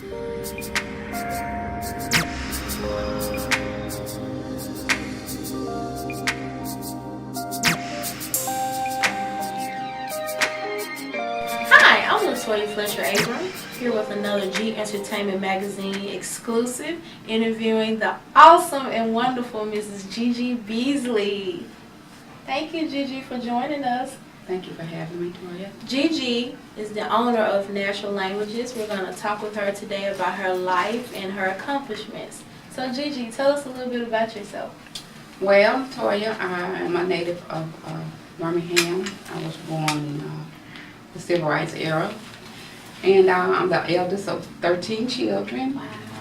Hi, I'm Latoya Fletcher Abram, here with another G Entertainment Magazine exclusive, interviewing the awesome and wonderful Mrs. Gi Beasley. Thank you, Gigi, for joining us. Thank you for having me, Toya. Gigi is the owner of Natural Languages. We're going to talk with her today about her life and her accomplishments. So, Gigi, tell us a little bit about yourself. Well, Toya, I am a native of Birmingham. I was born in the Civil Rights era. And I'm the eldest of 13 children.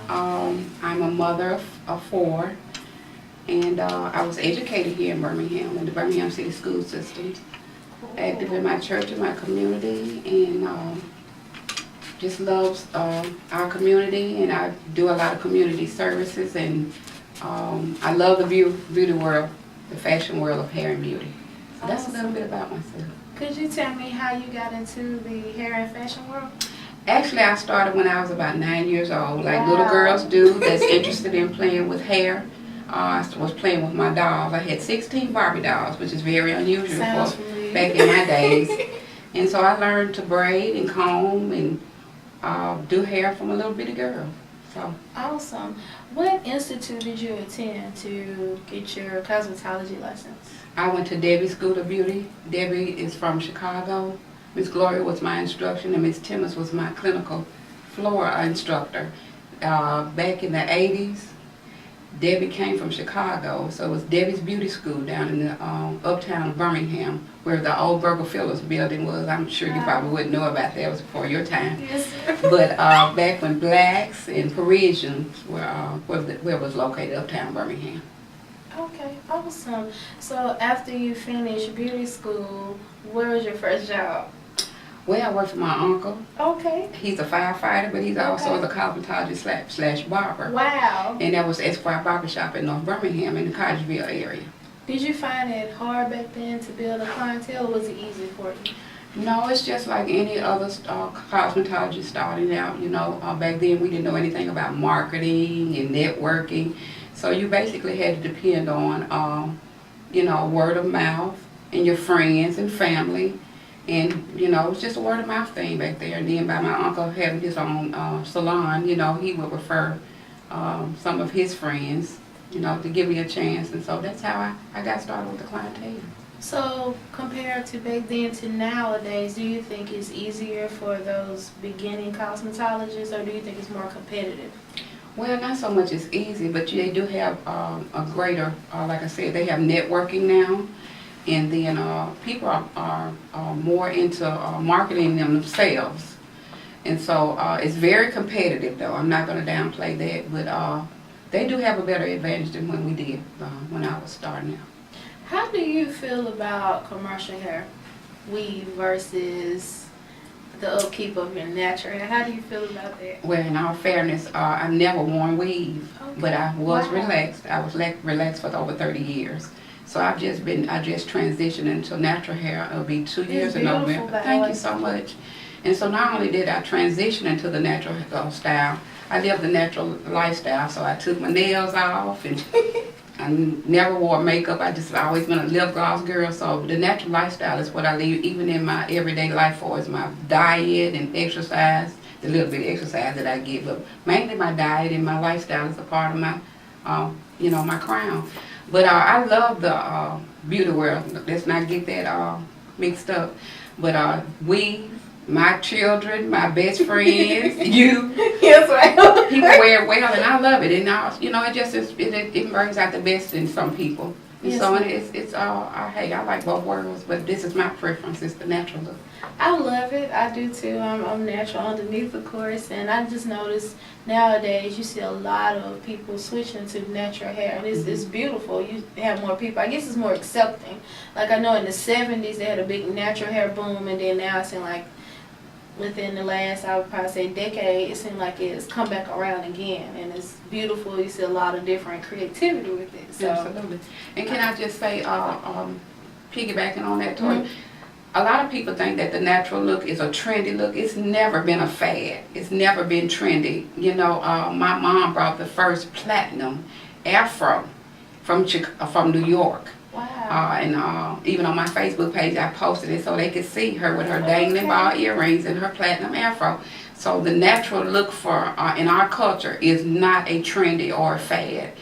Wow. I'm a mother of 4. And I was educated here in Birmingham, in the Birmingham City School System. Active in my church and my community, and just loves our community, and I do a lot of community services, and I love the beauty world, the fashion world of hair and beauty. So that's a little bit about myself. Could you tell me how you got into the hair and fashion world? Actually, I started when I was about 9 years old, like Wow. little girls do that's interested in playing with hair. I was playing with my dolls. I had 16 Barbie dolls, which is very unusual Sounds for familiar. back in my days. And so I learned to braid and comb and do hair from a little bitty girl. So Awesome. What institute did you attend to get your cosmetology license? I went to Debbie School of Beauty. Debbie is from Chicago. Miss Gloria was my instruction, and Miss Timmons was my clinical floor instructor. Back in the 80s, Debbie came from Chicago, so it was Debbie's Beauty School down in the uptown Birmingham, where the old Burger Phillips building was. I'm sure you probably wouldn't know about that. It was before your time. Yes, sir. But back when blacks and Parisians were where it was located, uptown Birmingham. Okay, awesome. So after you finished beauty school, where was your first job? Well, I worked for my uncle. Okay. He's a firefighter, but he's also Okay. a cosmetologist slash barber. Wow. And that was Esquire Barbershop in North Birmingham in the Cottageville area. Did you find it hard back then to build a clientele, or was it easy for you? No, it's just like any other cosmetologist starting out. You know, back then we didn't know anything about marketing and networking. So you basically had to depend on, you know, word of mouth and your friends and family. And, you know, it was just a word of mouth thing back there. And then by my uncle having his own salon, you know, he would refer some of his friends, you know, to give me a chance. And so that's how I got started with the clientele. So compared to back then to nowadays, do you think it's easier for those beginning cosmetologists, or do you think it's more competitive? Well, not so much as easy, but they do have a greater, like I said, they have networking now. And then people are more into marketing themselves. And so it's very competitive, though. I'm not going to downplay that, but they do have a better advantage than when we did when I was starting out. How do you feel about commercial hair, weave versus the upkeep of your natural hair? How do you feel about that? Well, in all fairness, I've never worn weave, Okay. but I was Wow. relaxed. I was relaxed for over 30 years. So I just transitioned into natural hair. It'll be 2 years in beautiful, November. but I Thank like you so it. much. And so not only did I transition into the natural style, I lived the natural lifestyle. So I took my nails off, and I never wore makeup. I just always been a lip gloss girl. So the natural lifestyle is what I live, even in my everyday life, for is my diet and exercise, the little bit of exercise that I get. But mainly my diet and my lifestyle is a part of my, you know, my crown. But I love the beauty world. Let's not get that mixed up. But we, my children, my best friends, you, Yes, right. people wear it well, and I love it. And you know, it just it brings out the best in some people. And Yes, so ma'am. it's hey, I like both worlds, but this is my preference. It's the natural look. I love it. I do too. I'm natural underneath, of course, and I just noticed nowadays you see a lot of people switching to natural hair, and it's beautiful. You have more people. I guess it's more accepting. Like I know in the 70s they had a big natural hair boom, and then now it's in like within the last, I would probably say, decade, it seems like it's come back around again, and it's beautiful. You see a lot of different creativity with it. So. Absolutely. And can I just say, piggybacking on that, Tori, A lot of people think that the natural look is a trendy look. It's never been a fad. It's never been trendy. You know, my mom brought the first platinum afro from New York. Wow. And even on my Facebook page, I posted it so they could see her with her dangling ball earrings and her platinum afro. So the natural look for in our culture is not a trendy or a fad.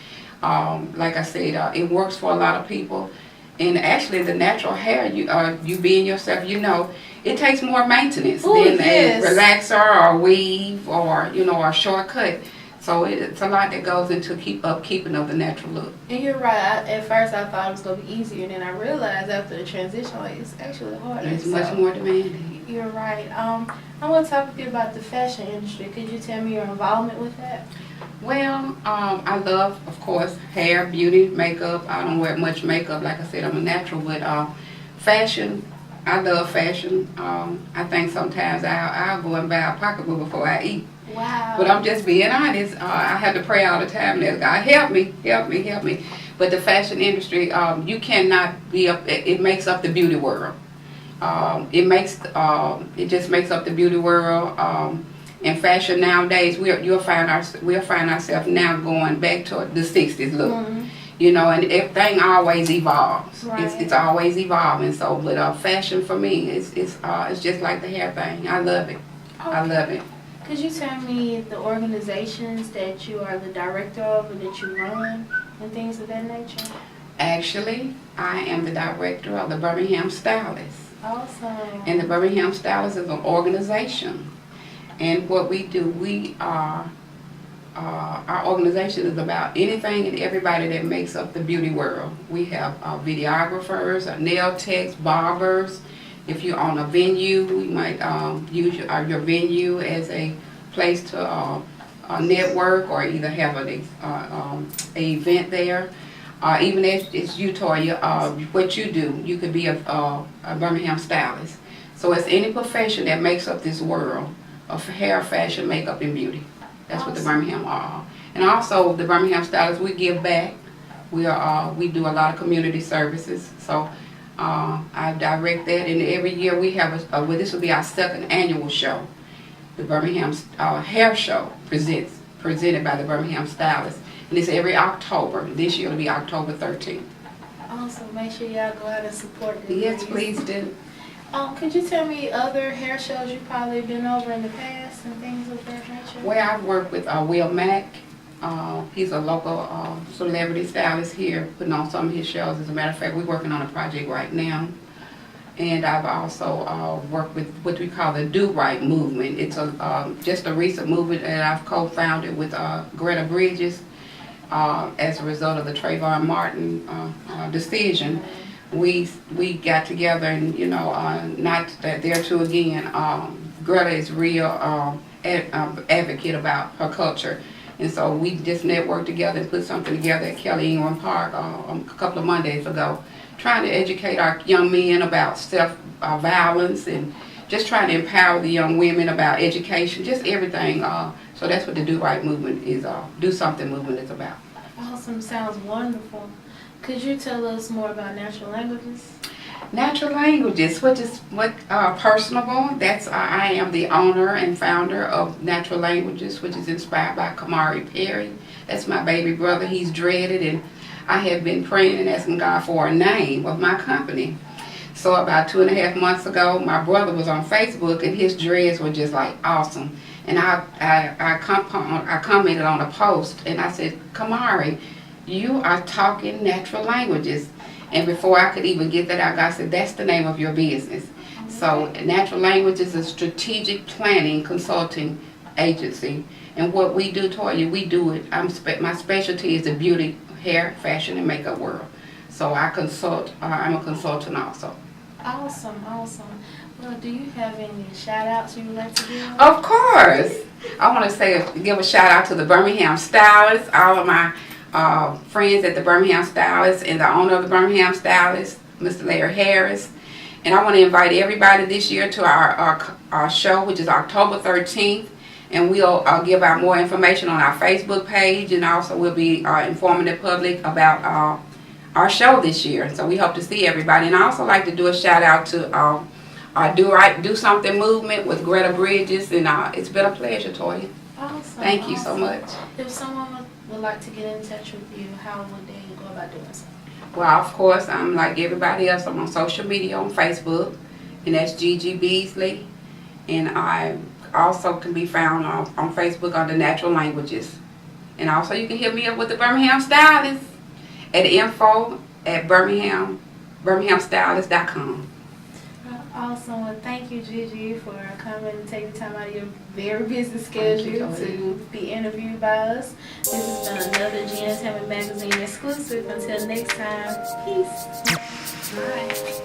Like I said, it works for a lot of people. And actually, the natural hair, you being yourself, you know, it takes more maintenance than a relaxer or a weave or, you know, a shortcut. So it's a lot that goes into keeping of the natural look. And you're right. At first, I thought it was going to be easier, and then I realized after the transition, like, it's actually harder. It's much more demanding. You're right. I want to talk with you about the fashion industry. Could you tell me your involvement with that? Well, I love, of course, hair, beauty, makeup. I don't wear much makeup. Like I said, I'm a natural, but fashion, I love fashion. I think sometimes I'll go and buy a pocketbook before I eat. Wow. But I'm just being honest. I have to pray all the time that God help me, help me, help me. But the fashion industry, you cannot be up. It makes up the beauty world. It just makes up the beauty world. In fashion nowadays, we'll find ourselves now going back to the '60s look. Mm-hmm. You know, and everything always evolves. Right. It's always evolving. So, but fashion for me, it's just like the hair thing. I love it. Okay. I love it. Could you tell me the organizations that you are the director of or that you run and things of that nature? Actually, I am the director of the Birmingham Stylist. Awesome. And the Birmingham Stylist is an organization. And what we do, our organization is about anything and everybody that makes up the beauty world. We have videographers, nail techs, barbers. If you own a venue, we might use your venue as a place to network or either have an event there. Even if it's you, Toya, what you do, you could be a Birmingham Stylist. So it's any profession that makes up this world of hair, fashion, makeup, and beauty. That's what the Birmingham are. And also, the Birmingham Stylist, we give back. We do a lot of community services. So I direct that, and every year we have this will be our second annual show. The Birmingham Hair Show presented by the Birmingham Stylist. And it's every October. This year will be October 13th. Awesome. Make sure y'all go out and support them. Yes, please do. Could you tell me other hair shows you've probably been over in the past and things of that nature? Well, I've worked with Will Mack. He's a local celebrity stylist here, putting on some of his shows. As a matter of fact, we're working on a project right now. And I've also worked with what we call the Do Right movement. It's just a recent movement that I've co-founded with Greta Bridges as a result of the Trayvon Martin decision. We got together and, you know, not that there too again, Greta is real advocate about her culture. And so we just networked together and put something together at Kelly Ingram Park a couple of Mondays ago, trying to educate our young men about self-violence and just trying to empower the young women about education, just everything. So that's what the Do Right movement is, Do Something movement is about. Awesome. Sounds wonderful. Could you tell us more about natural languages? Natural Languages, which is personable. That's I am the owner and founder of Natural Languages, which is inspired by Kamari Perry. That's my baby brother. He's dreaded, and I have been praying and asking God for a name of my company. So about 2.5 months ago, my brother was on Facebook, and his dreads were just like awesome. And I commented on a post, and I said, Kamari, you are talking natural languages. And before I could even get that out, God said, that's the name of your business. So Natural Languages is a strategic planning consulting agency. And what we do, Toya, we do it. My specialty is the beauty, hair, fashion, and makeup world. So I consult. I'm a consultant also. Awesome, awesome. Well, do you have any shout-outs you would like to do? Of course. I want to give a shout-out to the Birmingham Stylist, all of my friends at the Birmingham Stylist, and the owner of the Birmingham Stylist, Mr. Larry Harris. And I want to invite everybody this year to our show, which is October 13th. And we'll give out more information on our Facebook page, and also we'll be informing the public about our show this year. So we hope to see everybody. And I also like to do a shout out to Do Something movement with Greta Bridges, and it's been a pleasure, Toya. Awesome. Thank you so much. If someone would like to get in touch with you, how would they go about doing so? Well, of course, I'm like everybody else. I'm on social media on Facebook, and that's Gi Beasley. And I also can be found on Facebook under Natural Languages. And also you can hit me up with the Birmingham Stylist at info@birminghamstylist.com. Awesome. Well, thank you, Gigi, for coming and taking time out of your very busy schedule to be interviewed by us. This has been another Gi Entertainment Magazine exclusive. Until next time, peace. Bye.